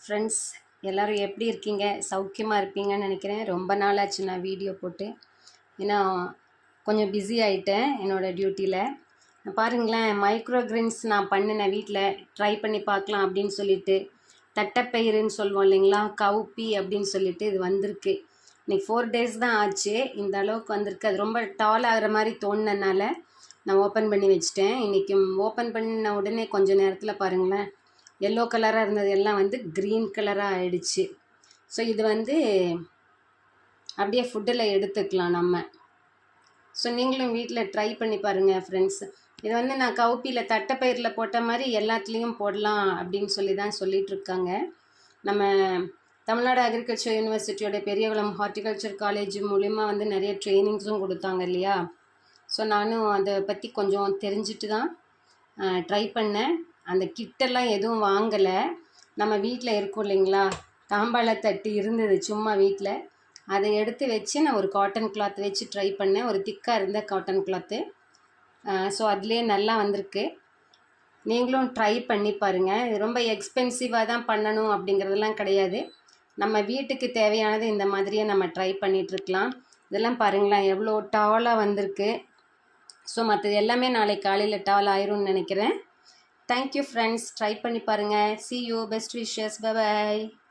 Friends எல்லோரும் எப்படி இருக்கீங்க? சௌக்கியமாக இருப்பீங்கன்னு நினைக்கிறேன். ரொம்ப நாள் ஆச்சு நான் வீடியோ போட்டு. ஏன்னா கொஞ்சம் பிஸி ஆகிட்டேன் என்னோடய டியூட்டியில். பாருங்களேன், மைக்ரோ கிரீன்ஸ் நான் பண்ணினேன் வீட்டில். ட்ரை பண்ணி பார்க்கலாம் அப்படின்னு சொல்லிட்டு. தட்டைப்பயிறுன்னு சொல்லுவோம் இல்லைங்களா, கவுப்பி அப்படின்னு சொல்லிட்டு இது வந்திருக்கு. இன்றைக்கி 4 days தான் ஆச்சு. இந்த அளவுக்கு வந்திருக்கு. அது ரொம்ப டால் ஆகிற மாதிரி தோணுனனால நான் ஓப்பன் பண்ணி வச்சுட்டேன். இன்றைக்கி ஓப்பன் பண்ண உடனே கொஞ்சம் நேரத்தில் பாருங்களேன், எல்லோ கலராக இருந்தது எல்லாம் வந்து க்ரீன் கலராக ஆகிடுச்சு. ஸோ இது வந்து அப்படியே ஃபுட்டில் எடுத்துக்கலாம் நம்ம. ஸோ நீங்களும் வீட்டில் ட்ரை பண்ணி பாருங்கள் ஃப்ரெண்ட்ஸ். இது வந்து நான் கவுப்பியில் தட்டைப்பயிரில் போட்ட மாதிரி எல்லாத்துலேயும் போடலாம் அப்படின்னு சொல்லி தான் சொல்லிகிட்ருக்காங்க. நம்ம Tamil Nadu agriculture யூனிவர்சிட்டியோட Periyakulam horticulture college மூலிமா வந்து நிறைய ட்ரைனிங்ஸும் கொடுத்தாங்க இல்லையா. ஸோ நானும் அதை பற்றி கொஞ்சம் தெரிஞ்சுட்டு தான் ட்ரை பண்ணேன். அந்த கிட்டெல்லாம் எதுவும் வாங்கலை. நம்ம வீட்டில் இருக்கும் இல்லைங்களா, தாம்பாளத்தட்டு இருந்தது சும்மா வீட்டில். அதை எடுத்து வச்சு நான் ஒரு காட்டன் கிளாத் வச்சு ட்ரை பண்ணேன். ஒரு திக்காக இருந்த காட்டன் கிளாத்து. ஸோ அதுலேயே நல்லா வந்திருக்கு. நீங்களும் ட்ரை பண்ணி பாருங்கள். இது ரொம்ப எக்ஸ்பென்சிவாக தான் பண்ணணும் அப்படிங்கிறதெல்லாம் கிடையாது. நம்ம வீட்டுக்கு தேவையானது இந்த மாதிரியே நம்ம ட்ரை பண்ணிகிட்ருக்கலாம். இதெல்லாம் பாருங்களேன் எவ்வளோ டாலாக வந்திருக்கு. ஸோ மற்றது எல்லாமே நாளைக்கு காலையில் டால் ஆயிரும்னு நினைக்கிறேன். தேங்க்யூ ஃப்ரெண்ட்ஸ், ட்ரை பண்ணி பாருங்கள். See you, best wishes, bye bye.